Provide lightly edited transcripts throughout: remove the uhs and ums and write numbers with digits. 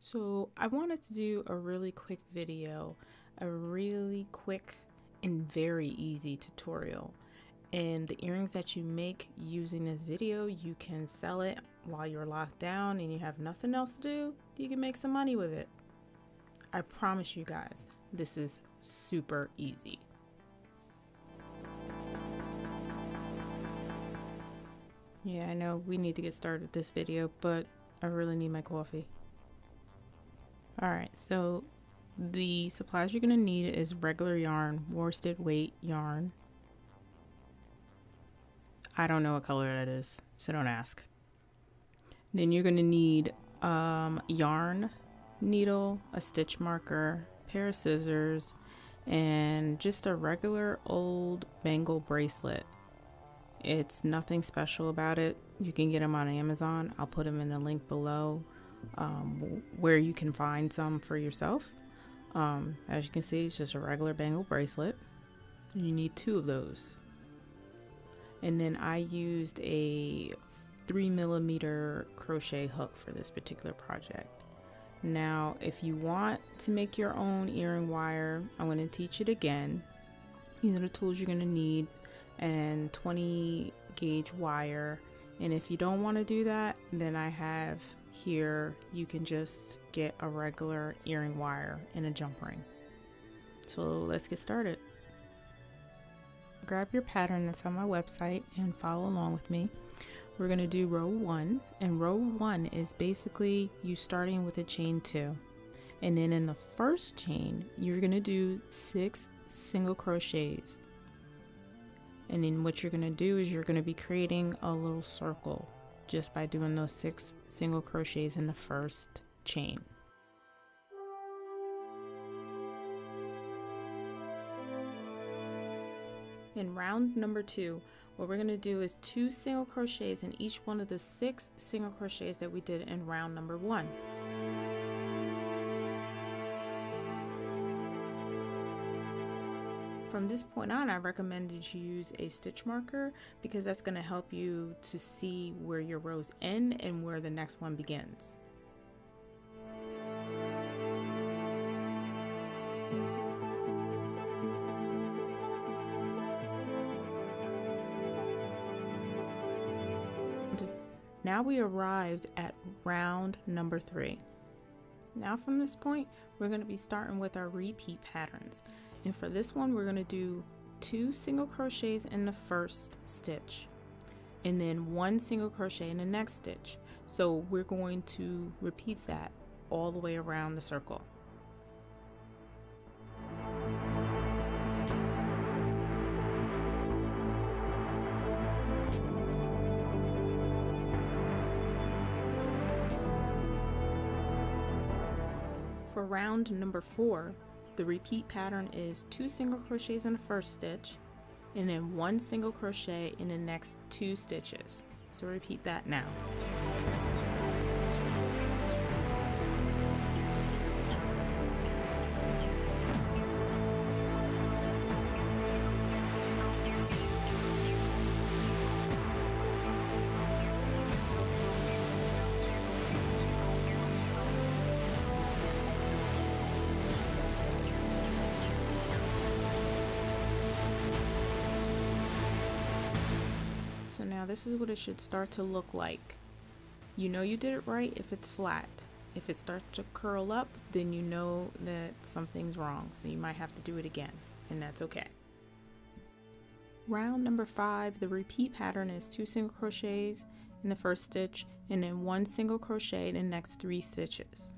So I wanted to do a really quick video, a really quick and very easy tutorial. And the earrings that you make using this video, you can sell it while you're locked down and you have nothing else to do. You can make some money with it. I promise you guys, this is super easy. Yeah, I know we need to get started with this video, but I really need my coffee. Alright, so the supplies you're going to need is regular yarn, worsted weight yarn. I don't know what color that is, so don't ask. Then you're going to need yarn, needle, a stitch marker, pair of scissors, and just a regular old bangle bracelet. It's nothing special about it. You can get them on Amazon. I'll put them in the link below where you can find some for yourself. As you can see, it's just a regular bangle bracelet. You need 2 of those. And then I used a 3mm crochet hook for this particular project. Now, if you want to make your own earring wire, I'm going to teach it again. These are the tools you're going to need, and 20 gauge wire. And if you don't want to do that, then I have here, you can just get a regular earring wire and a jump ring. So let's get started. Grab your pattern that's on my website and follow along with me. We're going to do row 1, and row 1 is basically you starting with a chain 2, and then in the first chain you're going to do 6 single crochets, and then what you're going to do is you're going to be creating a little circle just by doing those 6 single crochets in the first chain. In round number 2, what we're going to do is 2 single crochets in each one of the 6 single crochets that we did in round number 1. From this point on, I recommend that you use a stitch marker because that's going to help you to see where your rows end and where the next one begins. Now we arrived at round number 3. Now from this point, we're going to be starting with our repeat patterns. And for this one, we're going to do 2 single crochets in the first stitch, and then 1 single crochet in the next stitch. So we're going to repeat that all the way around the circle. For round number 4, the repeat pattern is 2 single crochets in the first stitch and then 1 single crochet in the next 2 stitches. So repeat that now. So now this is what it should start to look like. You know you did it right if it's flat. If it starts to curl up, then you know that something's wrong. So you might have to do it again, and that's okay. Round number 5, the repeat pattern is 2 single crochets in the first stitch and then 1 single crochet in the next 3 stitches.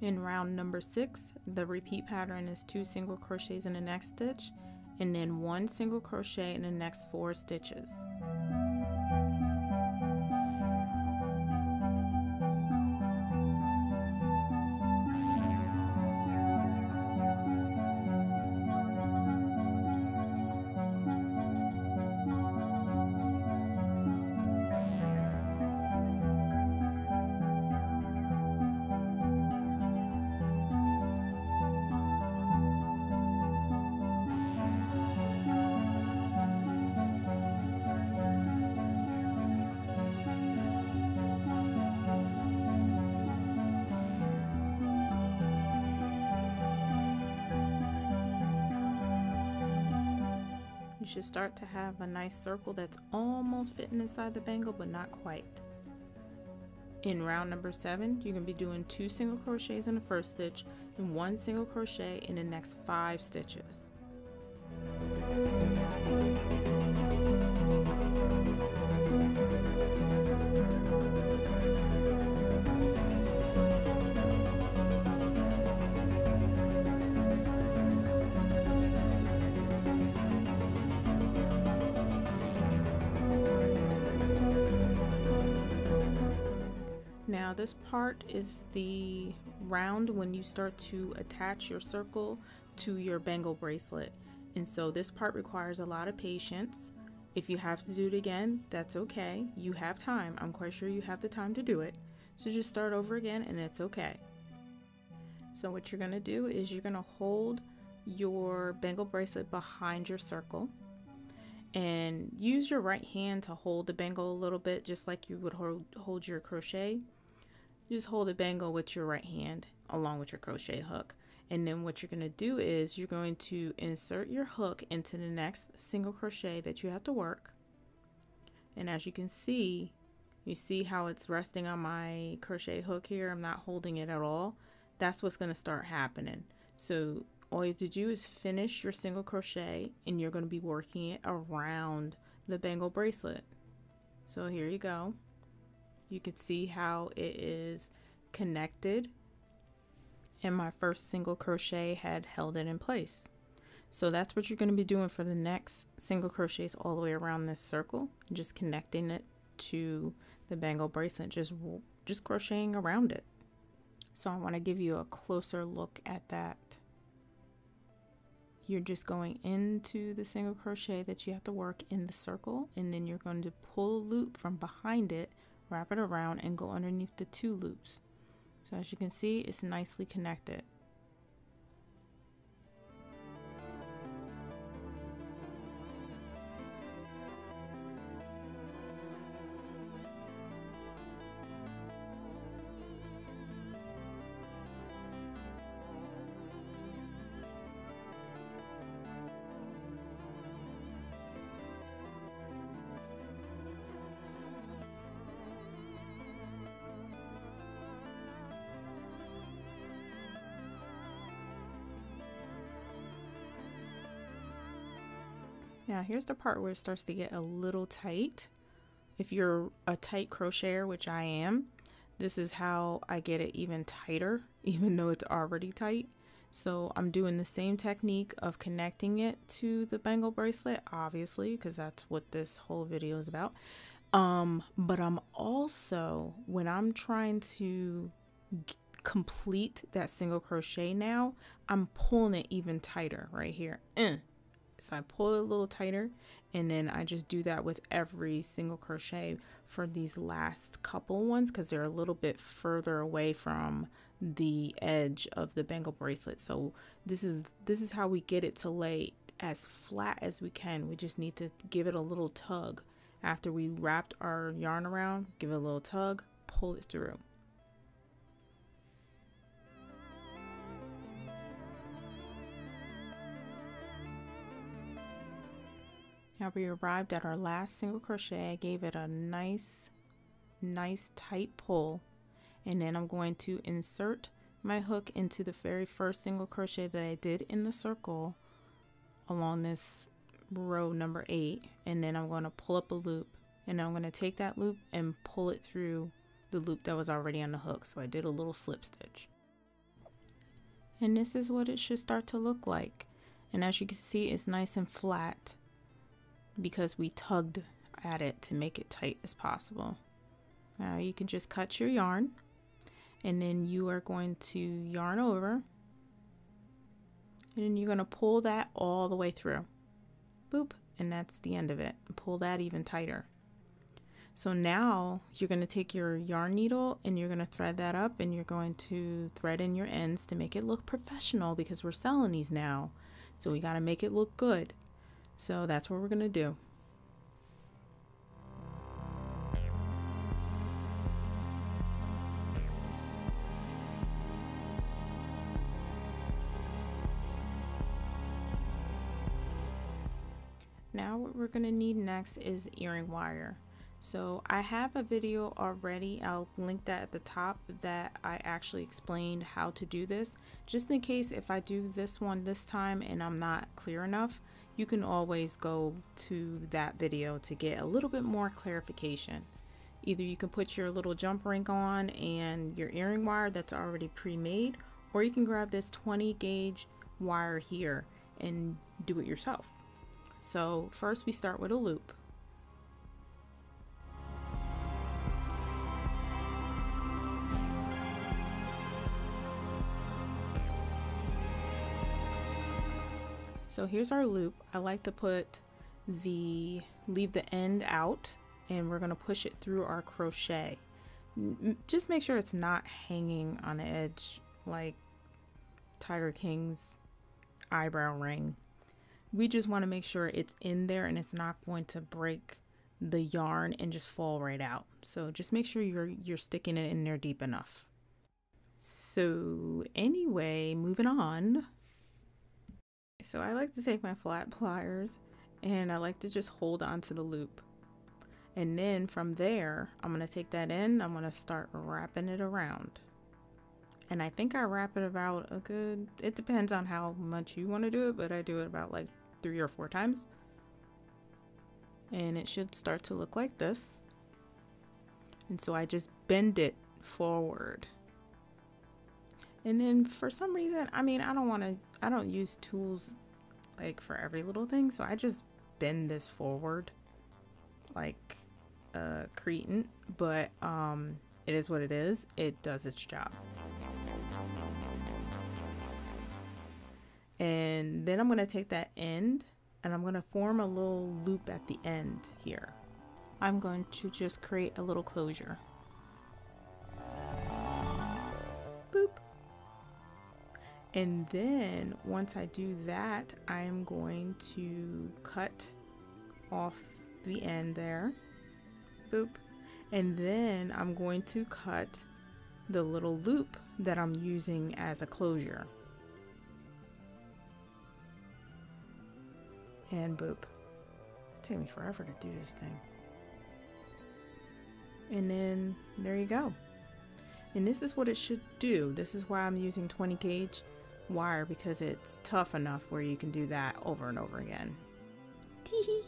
In round number 6, the repeat pattern is 2 single crochets in the next stitch and then 1 single crochet in the next 4 stitches. You should start to have a nice circle that's almost fitting inside the bangle, but not quite. In round number 7, you're going to be doing 2 single crochets in the first stitch and 1 single crochet in the next 5 stitches. Now this part is the round when you start to attach your circle to your bangle bracelet, and so this part requires a lot of patience. If you have to do it again, that's okay. You have time. I'm quite sure you have the time to do it. So just start over again and it's okay. So what you're going to do is you're going to hold your bangle bracelet behind your circle and use your right hand to hold the bangle a little bit, just like you would hold your crochet. Just hold the bangle with your right hand along with your crochet hook. And then what you're going to do is you're going to insert your hook into the next single crochet that you have to work. And as you can see, you see how it's resting on my crochet hook here. I'm not holding it at all. That's what's going to start happening. So all you have to do is finish your single crochet and you're going to be working it around the bangle bracelet. So here you go. You can see how it is connected, and my first single crochet had held it in place. So that's what you're going to be doing for the next single crochets all the way around this circle, just connecting it to the bangle bracelet, just crocheting around it. So I want to give you a closer look at that. You're just going into the single crochet that you have to work in the circle, and then you're going to pull a loop from behind it, wrap it around, and go underneath the 2 loops. So as you can see, it's nicely connected. Now here's the part where it starts to get a little tight. If you're a tight crocheter, which I am, this is how I get it even tighter, even though it's already tight. So I'm doing the same technique of connecting it to the bangle bracelet, obviously, because that's what this whole video is about. But I'm also, when I'm trying to complete that single crochet now, I'm pulling it even tighter right here. So I pull it a little tighter, and then I just do that with every single crochet for these last couple ones because they're a little bit further away from the edge of the bangle bracelet. So this is how we get it to lay as flat as we can. We just need to give it a little tug. After we wrapped our yarn around, give it a little tug, pull it through. Now we arrived at our last single crochet. I gave it a nice tight pull, and then I'm going to insert my hook into the very first single crochet that I did in the circle along this row number 8, and then I'm going to pull up a loop, and I'm going to take that loop and pull it through the loop that was already on the hook. So I did a little slip stitch, and this is what it should start to look like. And as you can see, it's nice and flat because we tugged at it to make it tight as possible. Now you can just cut your yarn, and then you are going to yarn over, and then you're going to pull that all the way through. Boop, and that's the end of it. Pull that even tighter. So now you're going to take your yarn needle and you're going to thread that up, and you're going to thread in your ends to make it look professional because we're selling these now. So we got to make it look good. So that's what we're going to do. Now what we're going to need next is earring wire. So I have a video already, I'll link that at the top, that I actually explained how to do this. Just in case if I do this one this time and I'm not clear enough, you can always go to that video to get a little bit more clarification. Either you can put your little jump ring on and your earring wire that's already pre-made, or you can grab this 20 gauge wire here and do it yourself. So first we start with a loop. So here's our loop. I like to leave the end out, and we're gonna push it through our crochet. Just make sure it's not hanging on the edge like Tiger King's eyebrow ring. We just want to make sure it's in there and it's not going to break the yarn and just fall right out. So just make sure you're sticking it in there deep enough. So anyway, moving on. So I like to take my flat pliers and I like to just hold on to the loop. And then from there, I'm going to take that end, I'm going to start wrapping it around. And I think I wrap it about a good, it depends on how much you want to do it, but I do it about like 3 or 4 times. And it should start to look like this. And so I just bend it forward. And then for some reason, I mean, I don't use tools like for every little thing, so I just bend this forward like a cretin, but it is what it is. It does its job. And then I'm going to take that end and I'm going to form a little loop at the end here. I'm going to just create a little closure. Boop. And then once I do that, I'm going to cut off the end there. Boop. And then I'm going to cut the little loop that I'm using as a closure. And boop. It's taking me forever to do this thing. And then there you go. And this is what it should do. This is why I'm using 20 gauge wire, because it's tough enough where you can do that over and over again. Teehee.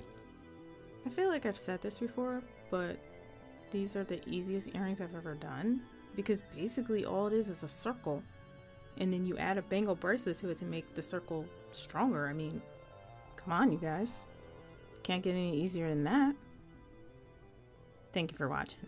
I feel like I've said this before, but these are the easiest earrings I've ever done, because basically all it is a circle, and then you add a bangle bracelet to it to make the circle stronger. I mean, come on, you guys. Can't get any easier than that. Thank you for watching.